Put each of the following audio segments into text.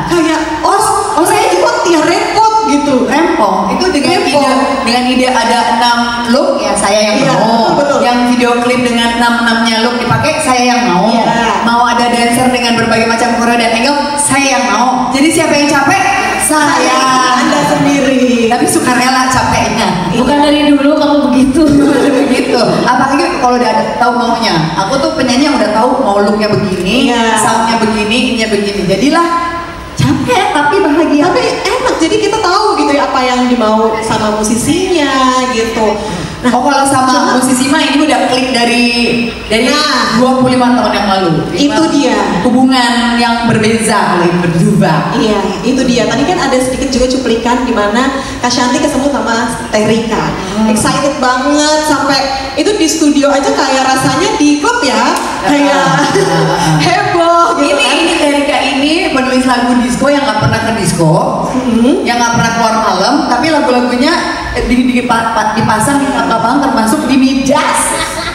kayak saya juga ya repot gitu. Rempong itu dengan ide ada 6 look ya saya yang mau. Yang video klip dengan 6-6-nya look dipakai saya yang mau. Mau ada dancer dengan berbagai macam koreo dan angle saya yang mau. Jadi siapa yang capek? Saya. Anda sendiri. Tapi sukarela capeknya. Bukan dari dulu kamu begitu. Begitu. Apalagi kalau udah tahu maunya. Aku tuh penyanyi yang udah tahu mau looknya begini, soundnya begini, ininya begini. Jadilah capek tapi bahagia. Tapi enak, jadi kita tahu gitu ya apa yang dimau sama musisinya gitu. Nah, kalau sama musisi mah ini udah klik dari 25 tahun yang lalu. Itu dia hubungan yang berbeza, berubah. Iya, itu dia. Tadi kan ada sedikit juga cuplikan di mana Kak Shanty ketemu sama Teh Rika. Excited banget sampai itu di studio aja kayak rasanya di klub ya, kayak heboh gitu. Ini Teh Rika ini penulis lagu disco yang nggak pernah ke disco, yang nggak pernah keluar malam, tapi lagu-lagunya dipasang di lapangan termasuk di Midas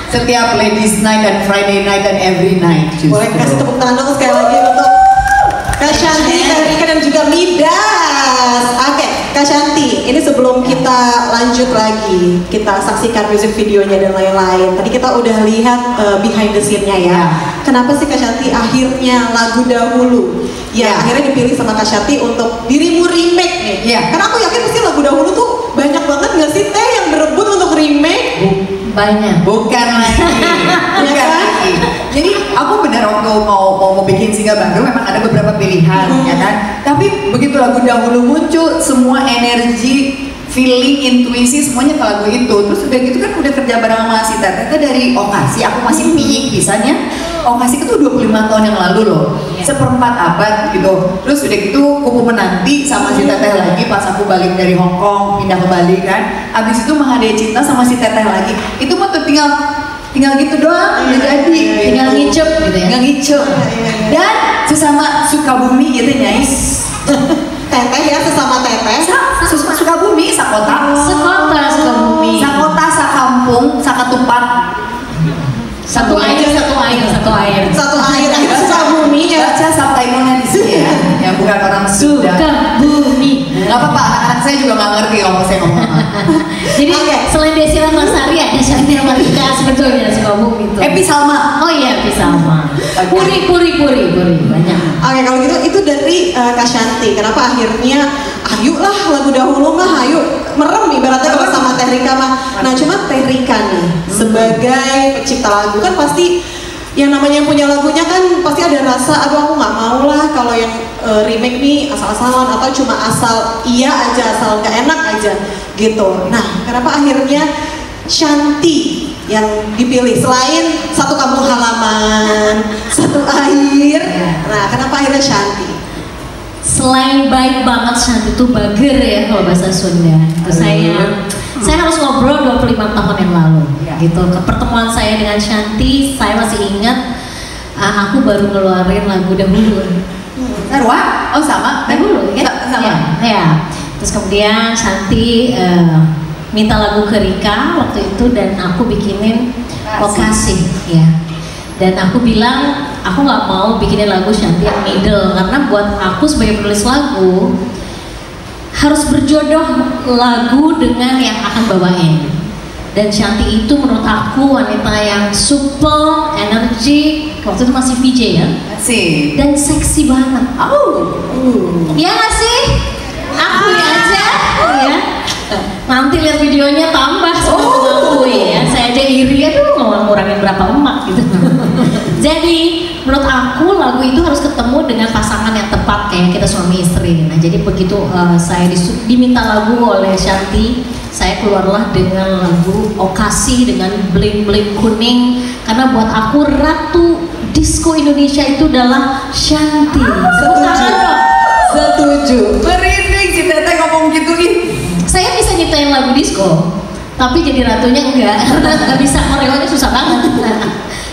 setiap Ladies Night dan Friday Night dan Every Night. Boleh kasih tepuk tangan dong sekali lagi untuk Kak Shanty, Teh Rika dan juga Midas. Oke, Kak Shanty, ini sebelum kita lanjut lagi, kita saksikan music videonya dan lain-lain. Tadi kita udah lihat behind the scene-nya ya. Kenapa sih Kak Shanty akhirnya lagu dahulu? Akhirnya dipilih sama Kak Shanty untuk Dirimu remake nih. Karena aku yakin pasti lagu dahulu tuh banyak banget nggak sih Teh yang berebut untuk remake? Banyak. Bukan lagi. Bukan lagi. Jadi aku benar waktu mau bikin single baru memang ada beberapa pilihan ya kan. Tapi begitu lagu dahulu muncul semua energi, feeling, intuisi semuanya ke lagu itu. Terus udah gitu kan udah kerja bareng sama si Teteh dari Okasi. Aku masih piyik bisanya. Okasi itu 25 tahun yang lalu loh, seperempat abad gitu. Terus udah gitu Kupu Menanti sama si Teteh lagi pas aku balik dari Hong Kong pindah ke Bali kan. Abis itu Mahade Cinta sama si Teteh lagi. Itu mah tuh tinggal gitu doang, udah jadi. Tinggal ngicep gitu ya. Tinggal ngicep. Dan sesama Sukabumi gitu nyais. Teteh ya, sesama Teteh. Sukabumi, sakota. Sukabumi. Sakota, sakampung, sakatupat. Satu air. Sukabumi ya. Baca subtitle-nya di sini ya. Yang bukan orang Sunda. Sukabumi. Gak apa-apa, anak saya juga gak ngerti kalau saya ngomong. Jadi selain Desi Ratnasari ada Shanty Rika sebetulnya Sukabumi itu. Epi Salma. Oh iya, Epi Salma. Puri banyak. Oke, kalau gitu itu dari Kak Shanty. Kenapa akhirnya ayo lah lagu dahulu mah ayo merem ibaratnya kalau sama Teh Rika mah. Nah cuma Teh Rika nih sebagai pencipta lagu kan pasti yang namanya punya lagunya kan pasti ada rasa aduh aku nggak mau lah kalau yang remake nih asal-asalan atau cuma asal iya aja asal nggak enak aja gitu. Nah kenapa akhirnya Shanty yang dipilih selain Satu Kampung Halaman, Satu Air? Nah kenapa akhirnya Shanty? Selain baik banget Shanty itu bager ya kalau bahasa Sunda. Itu saya harus ngobrol 25 tahun yang lalu gitu. Ke pertemuan saya dengan Shanty, saya masih ingat aku baru ngeluarin lagu dahulu. Sarwa? Oh sama? Dahulu ya? Sama? Ya. Terus kemudian Shanty minta lagu ke Rika waktu itu dan aku bikinin Okasi ya. Dan aku bilang aku nggak mau bikinin lagu Shanty yang middle karena buat aku sebagai penulis lagu harus berjodoh lagu dengan yang akan bawain. Dan Shanty itu menurut aku wanita yang supel, energi, waktu itu masih VJ ya. Masih. Dan seksi banget. Ya nggak sih? Aku aja ya. Nanti lihat videonya tambah aku ya. Saya aja iri aduh mau ngurangin berapa lemak gitu. Jadi menurut aku lagu itu harus ketemu dengan pasangan yang tepat kayak kita suami istri. Nah jadi begitu saya diminta lagu oleh Shanty, saya keluarlah dengan lagu Okasi dengan bling-bling kuning karena buat aku ratu disco Indonesia itu adalah Shanty. Setuju. Merinding si Teteh ngomong gitu nih. Saya bisa nyiptain lagu disco, tapi jadi ratunya enggak. Nggak bisa, koreonya susah banget.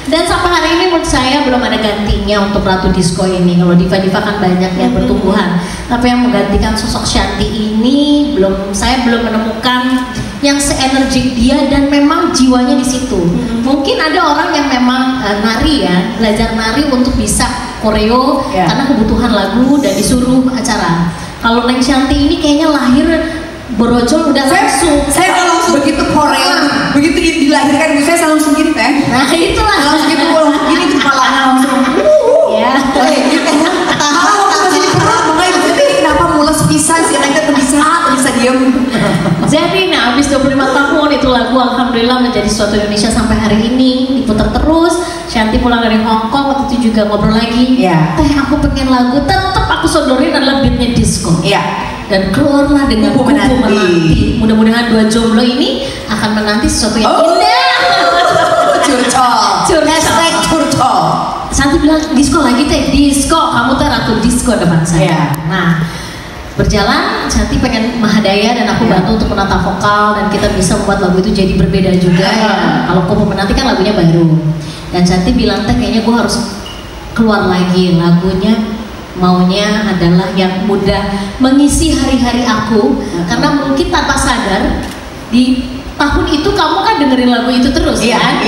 Dan sampai hari ini menurut saya belum ada gantinya untuk ratu disco ini. Kalau diva-diva kan banyak ya pertumbuhan, tapi yang menggantikan sosok Shanty ini saya belum menemukan yang seenergik dia dan memang jiwanya di situ. Mungkin ada orang yang memang nari ya, belajar nari untuk bisa koreo karena kebutuhan lagu dan disuruh acara. Kalau Neng Shanti ini kayaknya lahir berojol udah langsung. Saya langsung begitu koreo, begitu dilahirkan saya langsung gini teh. Nah itulah. Langsung gitu gini kepalanya langsung. Ya. Kenapa mules pisan sih mereka bisa diem. Jadi nah habis 25 tahun itu lagu alhamdulillah menjadi suatu Indonesia sampai hari ini diputar terus. Shanti pulang dari Hong Kong waktu itu juga ngobrol lagi. Teh aku pengen lagu tetap aku sodorin adalah beatnya disco. Dan keluarlah dengan Kupu Menanti. Mudah-mudahan dua jomblo ini akan menanti sesuatu yang indah. Curcol. Shanti bilang disco lagi teh, disco kamu teh ratu disco depan saya. Nah berjalan, Shanti pengen mahadaya dan aku bantu untuk menata vokal dan kita bisa membuat lagu itu jadi berbeda juga ya. Kalau Kupu Menanti kan lagunya baru dan Shanti bilang teh kayaknya gue harus keluar lagi lagunya, maunya adalah yang mudah mengisi hari-hari aku karena mungkin tanpa sadar di tahun itu kamu kan dengerin lagu itu terus kan?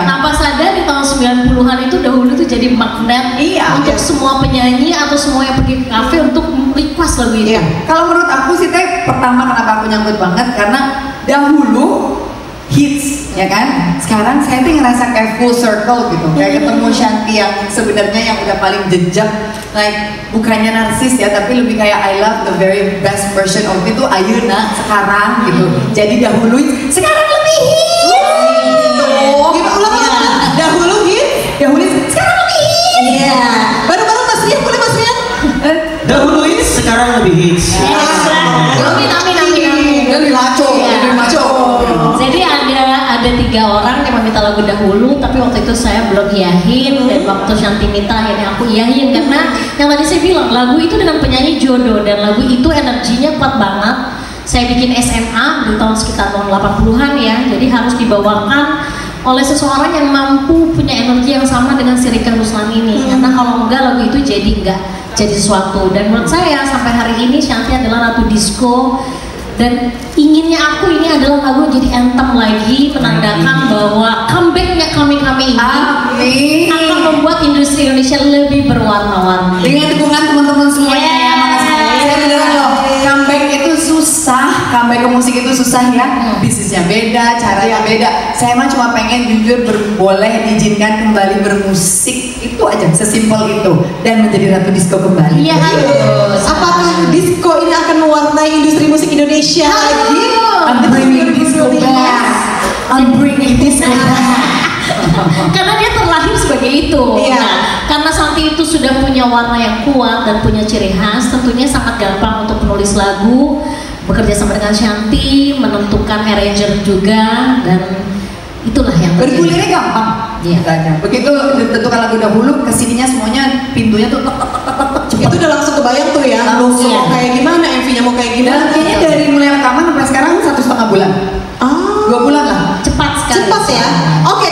Tanpa sadar di tahun 90-an itu dahulu tuh jadi magnet untuk semua penyanyi atau semua yang pergi ke kafe untuk request lagu itu. Kalau menurut aku sih teh pertama kenapa aku nyambut banget karena dahulu hits ya kan, sekarang saya tuh ngerasa kayak full circle gitu, kayak ketemu Shanti yang sebenarnya yang udah paling jejak, like bukannya narsis ya tapi lebih kayak I love the very best version of itu Ayeuna sekarang gitu. Jadi dahulu sekarang lebih hits dahulu hits sekarang lebih hits. Baru-baru Mas Rian boleh Mas Rian? Dahulu hits sekarang lebih hits. Amin. Lebih maco. Jadi ada 3 orang yang meminta lagu dahulu, tapi waktu itu saya belum iyahin dan waktu Shanti minta akhirnya aku iyahin karena yang tadi saya bilang lagu itu dengan penyanyi jodoh dan lagu itu energinya kuat banget. Saya bikin SMA di tahun sekitar tahun 80-an ya, jadi harus dibawakan oleh seseorang yang mampu punya energi yang sama dengan si Rika Ruslan ini. Karena kalau enggak lagu itu enggak jadi sesuatu. Dan menurut saya sampai hari ini Shanti adalah ratu disco. Dan inginnya aku ini adalah lagu jadi anthem lagi menandakan bahwa comebacknya kami ini akan membuat industri Indonesia lebih berwarna-warni dengan dukungan teman-teman semuanya ya. Saya beneran loh, comeback itu susah, comeback ke musik itu susah ya, bisnisnya beda, caranya beda. Saya mah cuma pengen jujur boleh diizinkan kembali bermusik, itu aja, sesimpel itu, dan menjadi ratu disco kembali. Iya harus. Apakah disco ini akan mewarnai industri musik Indonesia lagi? I'm bringing disco back. I'm bringing disco back. Karena dia terlahir sebagai itu. Nah, karena Shanti itu sudah punya warna yang kuat dan punya ciri khas, tentunya sangat gampang untuk menulis lagu, bekerja sama dengan Shanti, menentukan arranger juga, dan itulah yang bergulirnya gampang. Begitu ditentukan lagu dahulu, kesininya semuanya pintunya tuh tek cepat. Itu udah langsung kebayang tuh ya, langsung mau kayak gimana, MV-nya mau kayak gimana. Kayaknya dari mulai rekaman sampai sekarang 1,5 bulan. 2 bulan lah. Cepat sekali. Cepat ya. Oke.